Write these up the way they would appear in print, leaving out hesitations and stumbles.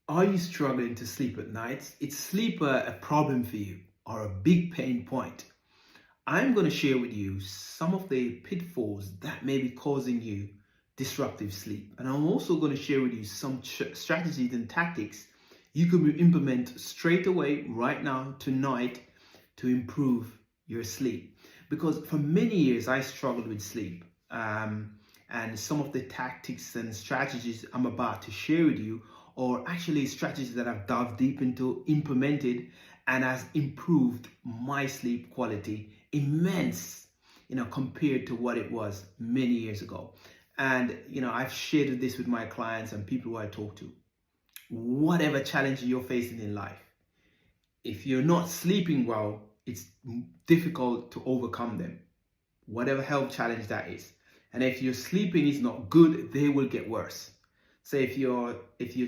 Are you struggling to sleep at night? Is sleep a problem for you or a big pain point? I'm going to share with you some of the pitfalls that may be causing you disruptive sleep. And I'm also going to share with you some strategies and tactics you can implement straight away, right now, tonight, to improve your sleep. Because for many years, I struggled with sleep. And some of the tactics and strategies I'm about to share with you, or actually strategies that I've delved deep into, implemented, and has improved my sleep quality immense, compared to what it was many years ago. And I've shared this with my clients and people who I talk to. Whatever challenge you're facing in life, if you're not sleeping well, it's difficult to overcome them, whatever health challenge that is. And if your sleeping is not good, they will get worse. So if you're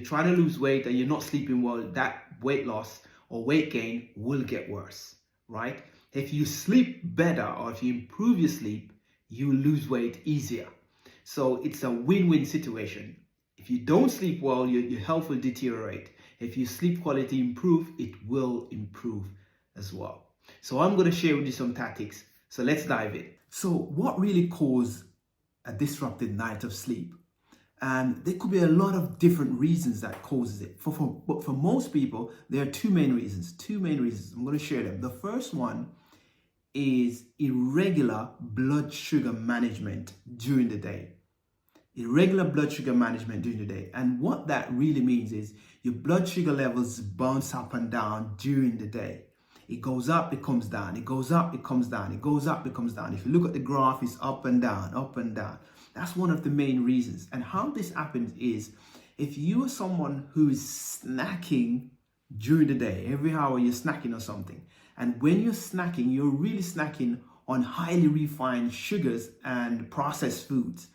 trying to lose weight and you're not sleeping well, that weight loss or weight gain will get worse, right? If you sleep better or if you improve your sleep, you lose weight easier. So it's a win-win situation. If you don't sleep well, your health will deteriorate. If your sleep quality improve, it will improve as well. So I'm going to share with you some tactics. So let's dive in. So what really causes a disrupted night of sleep? And there could be a lot of different reasons that causes it. But for most people, there are two main reasons. Two main reasons. I'm going to share them. The first one is irregular blood sugar management during the day. Irregular blood sugar management during the day. And what that really means is your blood sugar levels bounce up and down during the day. It goes up, it comes down. It goes up, it comes down. It goes up, it comes down. If you look at the graph, it's up and down, up and down. That's one of the main reasons. And how this happens is if you are someone who is snacking during the day, every hour you're snacking on something. And when you're snacking, you're really snacking on highly refined sugars and processed foods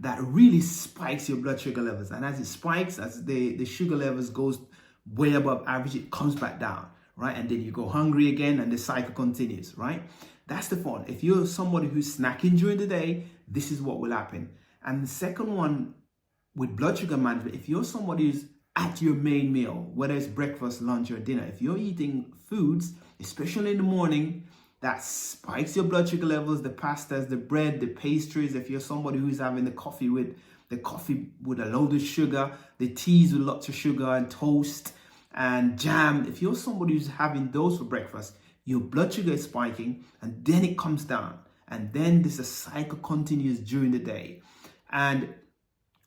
that really spikes your blood sugar levels. And as it spikes, as the sugar levels goes way above average, it comes back down, right? And then you go hungry again and the cycle continues, right? That's the fun. If you're somebody who's snacking during the day, this is what will happen. And the second one with blood sugar management, if you're somebody who's at your main meal, whether it's breakfast, lunch, or dinner, if you're eating foods, especially in the morning, that spikes your blood sugar levels, the pastas, the bread, the pastries, if you're somebody who's having the coffee with a load of sugar, the teas with lots of sugar and toast and jam, if you're somebody who's having those for breakfast, your blood sugar is spiking and then it comes down. And then this cycle continues during the day. And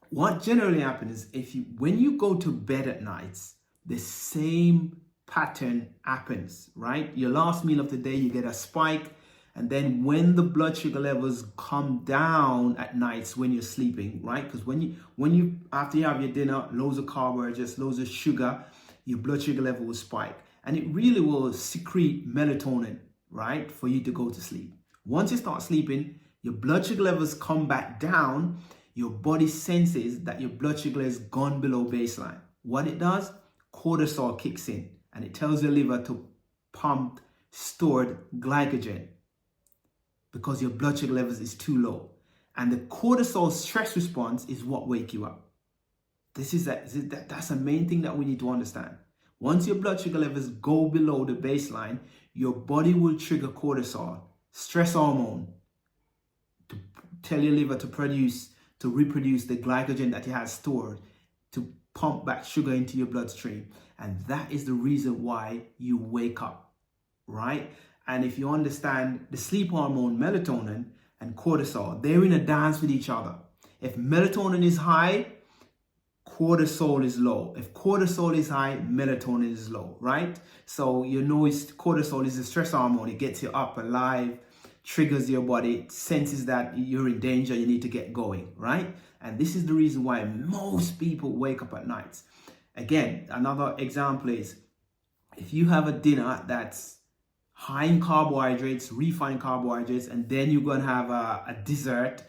what generally happens is when you go to bed at nights, the same pattern happens, right? Your last meal of the day, you get a spike. And then when the blood sugar levels come down at nights when you're sleeping, right? Because when you after you have your dinner, loads of carbohydrates, loads of sugar, your blood sugar level will spike. And it really will secrete melatonin, right? For you to go to sleep. Once you start sleeping, your blood sugar levels come back down. Your body senses that your blood sugar has gone below baseline. What it does, cortisol kicks in and it tells your liver to pump stored glycogen because your blood sugar levels is too low. And the cortisol stress response is what wake you up. That's the main thing that we need to understand. Once your blood sugar levels go below the baseline, your body will trigger cortisol, stress hormone, to tell your liver to reproduce the glycogen that it has stored, to pump back sugar into your bloodstream. And that is the reason why you wake up, right? And if you understand the sleep hormone, melatonin and cortisol, they're in a dance with each other. If melatonin is high, cortisol is low. If cortisol is high, melatonin is low, right? So cortisol is the stress hormone. It gets you up, alive, triggers your body, senses that you're in danger, you need to get going, right? And this is the reason why most people wake up at nights. Again, another example is if you have a dinner that's high in carbohydrates, refined carbohydrates, and then you're going to have a dessert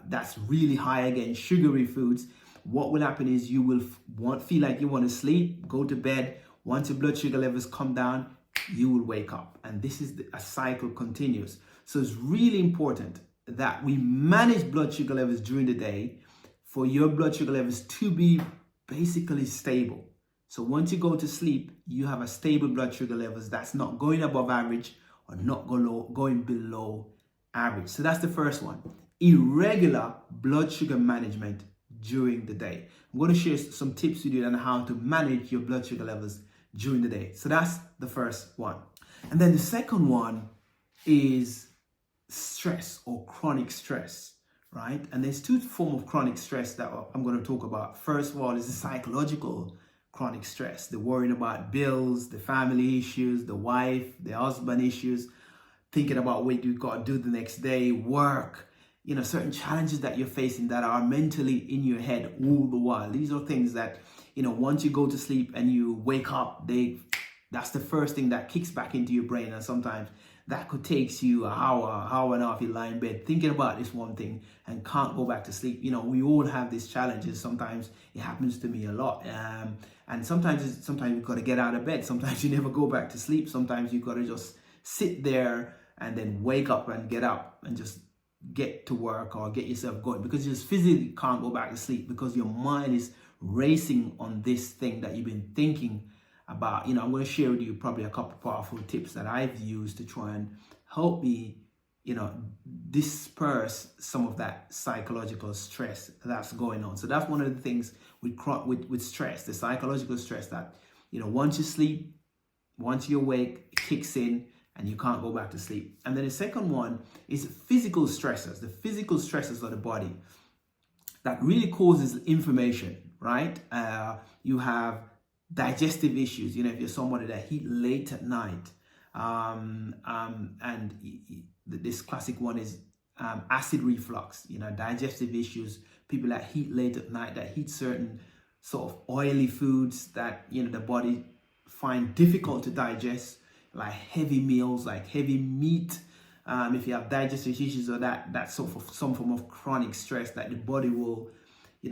that's really high again, sugary foods, what will happen is you will feel like you want to sleep, go to bed. Once your blood sugar levels come down, you will wake up. And this is a cycle continues. So it's really important that we manage blood sugar levels during the day for your blood sugar levels to be basically stable. So once you go to sleep, you have a stable blood sugar levels that's not going above average or not going below average. So that's the first one. Irregular blood sugar management during the day. I'm going to share some tips with you on how to manage your blood sugar levels during the day. So that's the first one. And then the second one is stress or chronic stress, right? And there's two forms of chronic stress that I'm going to talk about. First of all is the psychological chronic stress, the worrying about bills, the family issues, the wife, the husband issues, thinking about what you got to do the next day, work, certain challenges that you're facing that are mentally in your head all the while. These are things that, once you go to sleep and you wake up, that's the first thing that kicks back into your brain. And sometimes that could take you an hour and a half, you lie in bed thinking about this one thing and can't go back to sleep. We all have these challenges. Sometimes it happens to me a lot. And sometimes you've got to get out of bed. Sometimes you never go back to sleep. Sometimes you've got to just sit there and then wake up and get up and just get to work or get yourself going, because you just physically can't go back to sleep because your mind is racing on this thing that you've been thinking about. I'm going to share with you probably a couple of powerful tips that I've used to try and help me, disperse some of that psychological stress that's going on. So that's one of the things with stress, the psychological stress that, once you sleep, once you awake, it kicks in and you can't go back to sleep. And then the second one is physical stressors, the physical stresses of the body that really causes inflammation, right? You have digestive issues, if you're somebody that eat late at night, this classic one is acid reflux, digestive issues, people that eat late at night, that eat certain sort of oily foods that, the body find difficult to digest, like heavy meals, like heavy meat. If you have digestive issues or that sort of some form of chronic stress that the body will,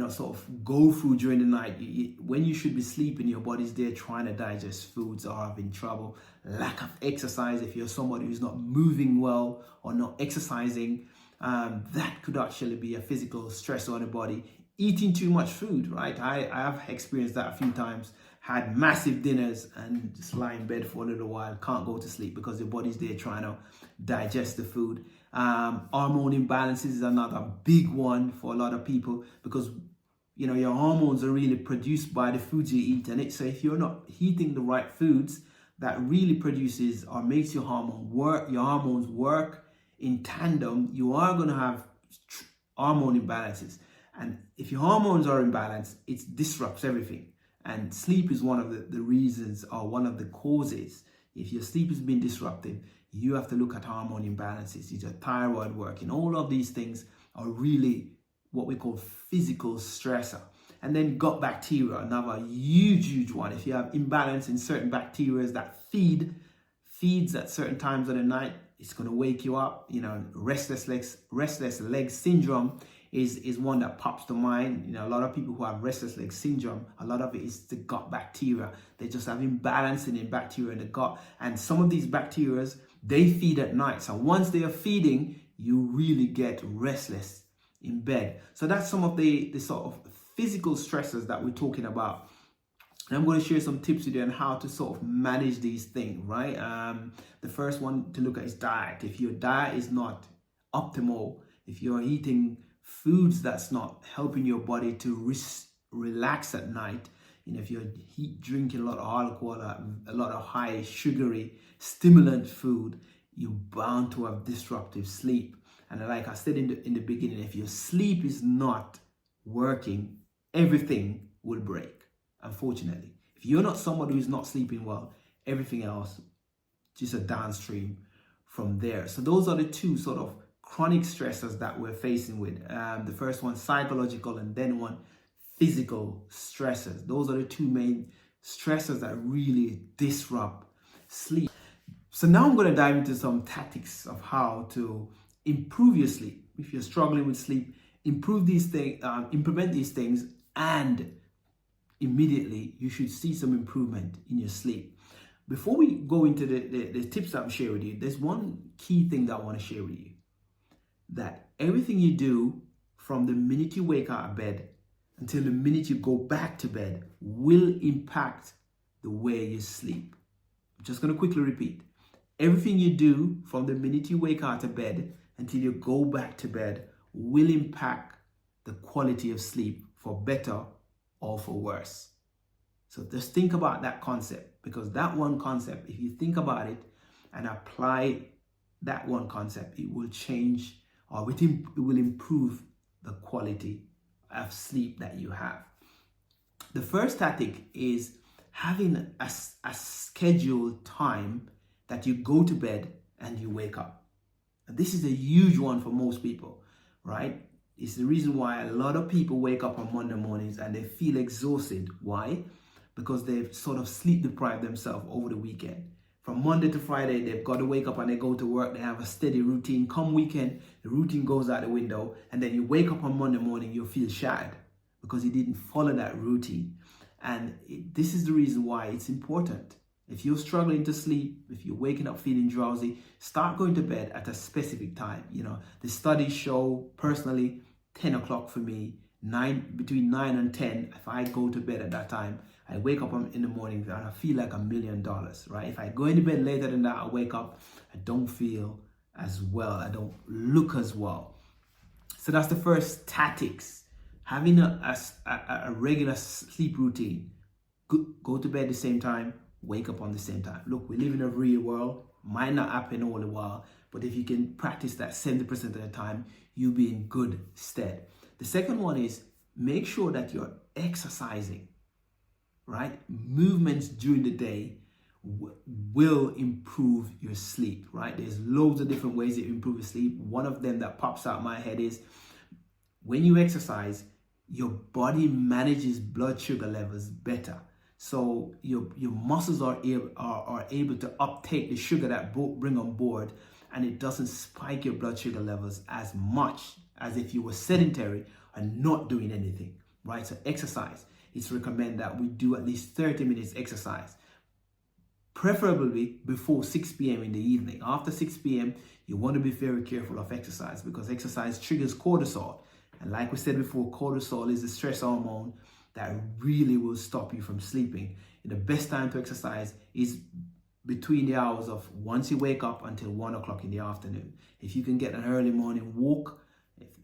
sort of go through during the night. When you should be sleeping, your body's there trying to digest foods or having trouble. Lack of exercise, if you're somebody who's not moving well or not exercising, that could actually be a physical stress on the body. Eating too much food, right? I have experienced that a few times. Had massive dinners and just lie in bed for a little while, can't go to sleep because your body's there trying to digest the food. Hormone imbalances is another big one for a lot of people because, your hormones are really produced by the foods you eat. And so if you're not eating the right foods, that really produces or makes your hormones work in tandem, you are going to have hormone imbalances. And if your hormones are imbalanced, it disrupts everything. And sleep is one of the reasons or one of the causes. If your sleep has been disrupted, you have to look at hormone imbalances. Is your thyroid working? All of these things are really what we call physical stressor. And then gut bacteria, another huge one. If you have imbalance in certain bacteria that feeds at certain times of the night, it's going to wake you up. Restless leg syndrome is one that pops to mind. A lot of people who have restless leg syndrome, a lot of it is the gut bacteria. They just have imbalance in bacteria in the gut. And some of these bacteria, they feed at night. So once they are feeding, you really get restless in bed. So that's some of the sort of physical stressors that we're talking about. And I'm going to share some tips with you on how to sort of manage these things, right? The first one to look at is diet. If your diet is not optimal, if you're eating foods that's not helping your body to relax at night, if you're drinking a lot of alcohol, a lot of high sugary stimulant food, you're bound to have disruptive sleep. And like I said in the beginning, if your sleep is not working, everything will break. Unfortunately, if you're not somebody who's not sleeping well, everything else just a downstream from there. So those are the two sort of chronic stressors that we're facing with. The first one, psychological, and then one, physical stressors. Those are the two main stressors that really disrupt sleep. So now I'm going to dive into some tactics of how to improve your sleep. If you're struggling with sleep, improve these things, implement these things, and immediately you should see some improvement in your sleep. Before we go into the tips that I'm sharing with you, there's one key thing that I want to share with you. That everything you do from the minute you wake out of bed until the minute you go back to bed will impact the way you sleep. I'm just going to quickly repeat. Everything you do from the minute you wake out of bed until you go back to bed will impact the quality of sleep for better or for worse. So just think about that concept, because that one concept, if you think about it and apply that one concept, it will change, or it will improve the quality of sleep that you have. The first tactic is having a scheduled time that you go to bed and you wake up. And this is a huge one for most people, right? It's the reason why a lot of people wake up on Monday mornings and they feel exhausted. Why? Because they've sort of sleep deprived themselves over the weekend. From Monday to Friday, they've got to wake up and they go to work. They have a steady routine. Come weekend, the routine goes out the window. And then you wake up on Monday morning, you feel shattered because you didn't follow that routine. And this is the reason why it's important. If you're struggling to sleep, if you're waking up feeling drowsy, start going to bed at a specific time. You know, the studies show, personally, 10 o'clock for me, between 9 and 10, if I go to bed at that time, I wake up in the morning and I feel like $1 million, right? If I go into bed later than that, I wake up, I don't feel as well. I don't look as well. So that's the first tactics. Having a regular sleep routine. Go to bed at the same time, wake up on the same time. Look, we live in a real world. Might not happen all the while, but if you can practice that 70% of the time, you'll be in good stead. The second one is make sure that you're exercising, right? Movements during the day will improve your sleep, right? There's loads of different ways to improve your sleep. One of them that pops out my head is when you exercise, your body manages blood sugar levels better. So your muscles are able to uptake the sugar that bring on board, and it doesn't spike your blood sugar levels as much as if you were sedentary and not doing anything, right? So exercise. It's recommended that we do at least 30 minutes exercise, preferably before 6 p.m. in the evening. After 6 p.m., you want to be very careful of exercise because exercise triggers cortisol. And like we said before, cortisol is the stress hormone that really will stop you from sleeping. And the best time to exercise is between the hours of once you wake up until 1 o'clock in the afternoon. If you can get an early morning walk,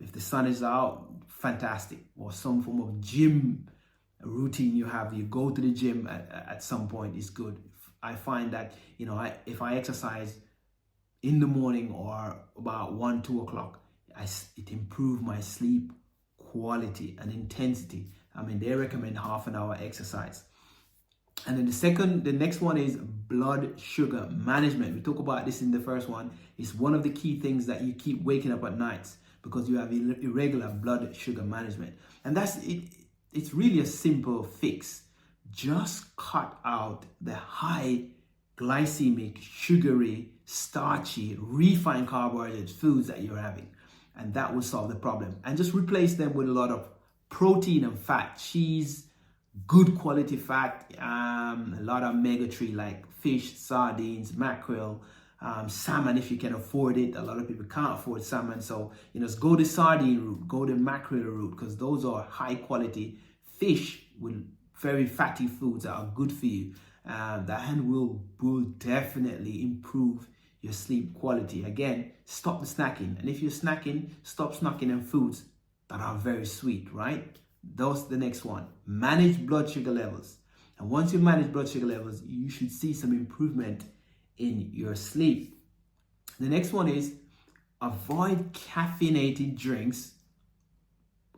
if the sun is out, fantastic. Or some form of gym routine you have, you go to the gym at some point is good. I find that, you know, if I exercise in the morning or about 1, 2 o'clock, it improves my sleep quality and intensity. I mean, they recommend half an hour exercise. And then the next one is blood sugar management. We talk about this in the first one. It's one of the key things that you keep waking up at nights because you have irregular blood sugar management. And that's it. It's really a simple fix. Just cut out the high glycemic, sugary, starchy, refined carbohydrate foods that you're having. And that will solve the problem. And just replace them with a lot of protein and fat, cheese, good quality fat, a lot of omega-3 like fish, sardines, mackerel, salmon if you can afford it. A lot of people can't afford salmon, so just go the sardine route, go the mackerel route, because those are high quality fish with very fatty foods that are good for you. That will definitely improve your sleep quality. Again, stop the snacking, and if you're snacking, stop snacking on foods that are very sweet, right? That's the next one. Manage blood sugar levels. And once you manage blood sugar levels, you should see some improvement in your sleep. The next one is avoid caffeinated drinks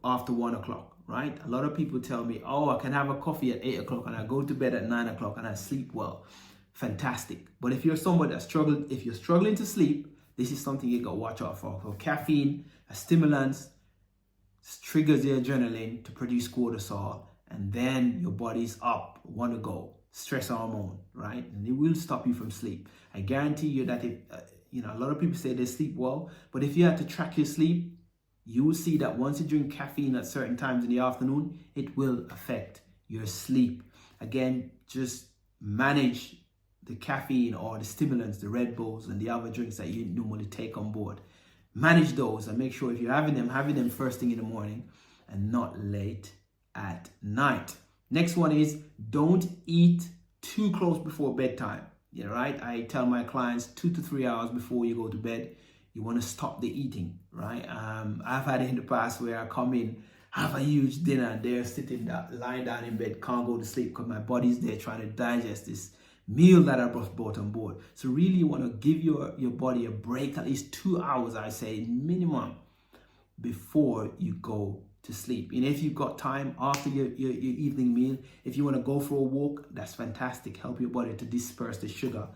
after 1 o'clock, right? A lot of people tell me, oh, I can have a coffee at 8 o'clock and I go to bed at 9 o'clock and I sleep well. Fantastic. But if you're somebody if you're struggling to sleep, this is something you got to watch out for. So caffeine, a stimulant, triggers the adrenaline to produce cortisol, and then your body's up, want to go, stress hormone, right? And it will stop you from sleep. I guarantee you that a lot of people say they sleep well, but if you had to track your sleep, you will see that once you drink caffeine at certain times in the afternoon, it will affect your sleep. Again, just manage the caffeine or the stimulants, the Red Bulls and the other drinks that you normally take on board. Manage those and make sure if you're having them first thing in the morning and not late at night. Next one is don't eat too close before bedtime. Yeah, right? I tell my clients 2 to 3 hours before you go to bed, you want to stop the eating, right? I've had it in the past where I come in, have a huge dinner, and they're sitting down, lying down in bed, can't go to sleep because my body's there trying to digest this meal that I brought on board. So really you want to give your body a break, at least 2 hours, I say, minimum, before you go to sleep. And if you've got time after your evening meal, if you want to go for a walk, that's fantastic. Help your body to disperse the sugar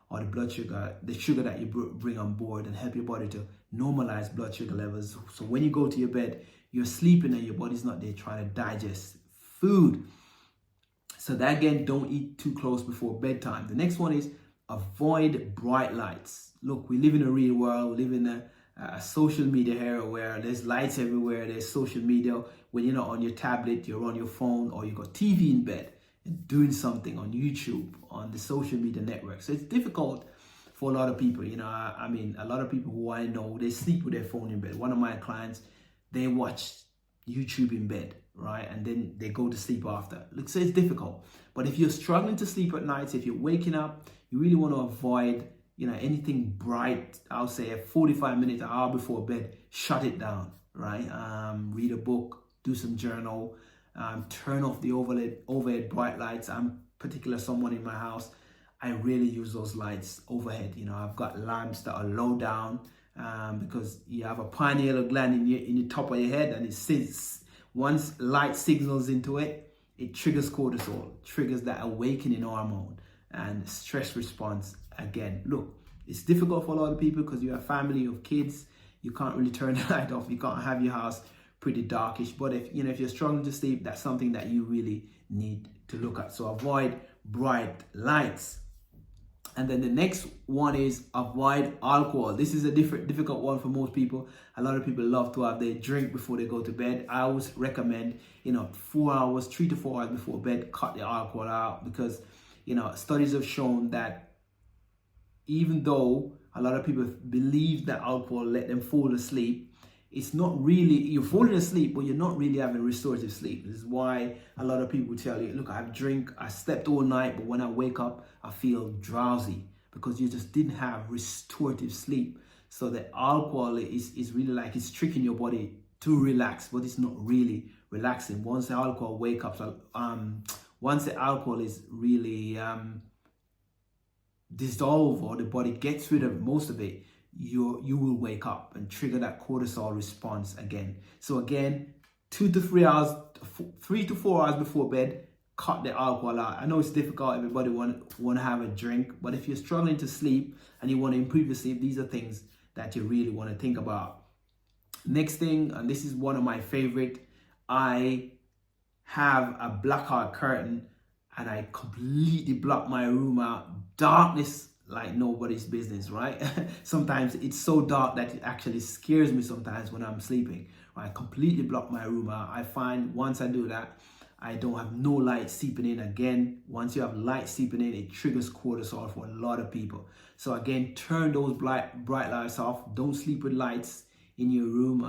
or the blood sugar, the sugar that you bring on board, and help your body to normalize blood sugar levels. So when you go to your bed, you're sleeping and your body's not there trying to digest food. So that, again, don't eat too close before bedtime. The next one is avoid bright lights. Look, we live in a real world. We live in a social media era where there's lights everywhere. There's social media. When you're not on your tablet, you're on your phone, or you've got TV in bed and doing something on YouTube, on the social media network. So it's difficult for a lot of people. You know, I mean, a lot of people who I know, they sleep with their phone in bed. One of my clients, they watch YouTube in bed, right? And then they go to sleep after. Look, so it's difficult. But if you're struggling to sleep at night, if you're waking up, you really want to avoid, you know, anything bright. I'll say a 45 minutes, an hour before bed, shut it down, right? Read a book, do some journal, turn off the overhead bright lights. I'm particular someone in my house, I really use those lights overhead. You know, I've got lamps that are low down, because you have a pineal gland in the top of your head, and it sits, once light signals into it, it triggers cortisol, triggers that awakening hormone and stress response. Again, look, it's difficult for a lot of people because you have family, you have kids, you can't really turn the light off, you can't have your house pretty darkish. But if you're struggling to sleep, that's something that you really need to look at. So avoid bright lights. And then the next one is avoid alcohol. This is a difficult one for most people. A lot of people love to have their drink before they go to bed. I always recommend, 4 hours, 3 to 4 hours before bed, cut the alcohol out, because, studies have shown that even though a lot of people believe that alcohol let them fall asleep, it's not really, you're falling asleep, but you're not really having restorative sleep. This is why a lot of people tell you, look, I slept all night, but when I wake up, I feel drowsy, because you just didn't have restorative sleep. So the alcohol is really like it's tricking your body to relax, but it's not really relaxing. Once the alcohol once the alcohol is really dissolved, or the body gets rid of most of it, you will wake up and trigger that cortisol response again. So again, 2 to 3 hours, 3 to 4 hours before bed, cut the alcohol out. I know it's difficult, everybody want to have a drink, but if you're struggling to sleep and you want to improve your sleep, these are things that you really want to think about. Next thing, and this is one of my favorite, I have a blackout curtain and I completely block my room out. Darkness like nobody's business, right? Sometimes it's so dark that it actually scares me sometimes when I'm sleeping. I completely block my room out. I find once I do that, I don't have no light seeping in. Again, once you have light seeping in, it triggers cortisol for a lot of people. So again, turn those bright lights off. Don't sleep with lights in your room.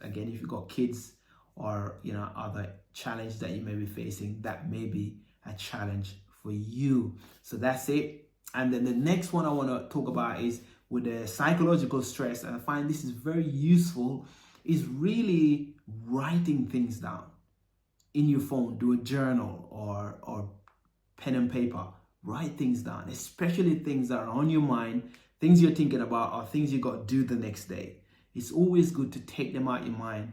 If you've got kids or other challenge that you may be facing, that may be a challenge for you. So that's it. And then the next one I want to talk about is with the psychological stress, and I find this is very useful, is really writing things down in your phone. Do a journal or pen and paper. Write things down, especially things that are on your mind, things you're thinking about, or things you got to do the next day. It's always good to take them out of your mind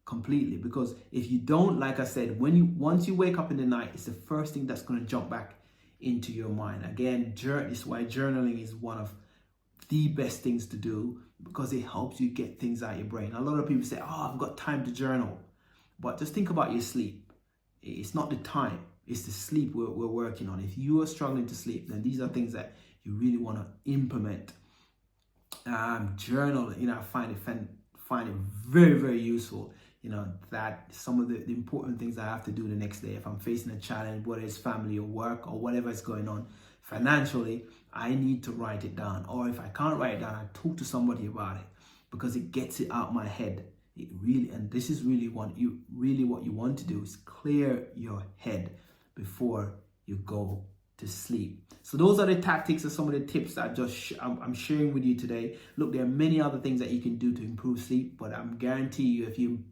completely, because if you don't, like I said, once you wake up in the night, it's the first thing that's going to jump back into your mind. Again, this is why journaling is one of the best things to do, because it helps you get things out of your brain. A lot of people say, I've got time to journal, but just think about your sleep. It's not the time, it's the sleep we're working on. If you are struggling to sleep, then these are things that you really want to implement. Journal, I find it very, very useful. That some of the important things I have to do the next day, if I'm facing a challenge, whether it's family or work or whatever is going on financially, I need to write it down. Or if I can't write it down, I talk to somebody about it, because it gets it out my head. It really, and this is really what you want to do, is clear your head before you go to sleep. So those are the tactics and some of the tips that I'm sharing with you today. Look, there are many other things that you can do to improve sleep, but I'm guarantee you, if you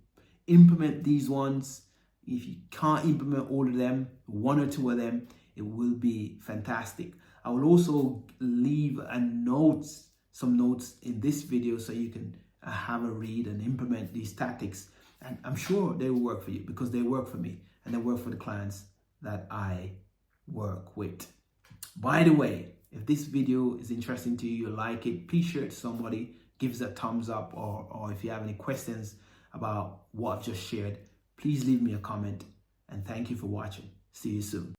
implement these ones, if you can't implement all of them, one or two of them, it will be fantastic. I will also leave some notes in this video so you can have a read and implement these tactics. And I'm sure they will work for you, because they work for me and they work for the clients that I work with. By the way, if this video is interesting to you, you like it, please share it to somebody, give us a thumbs up, or if you have any questions about what I've just shared, please leave me a comment. And thank you for watching. See you soon.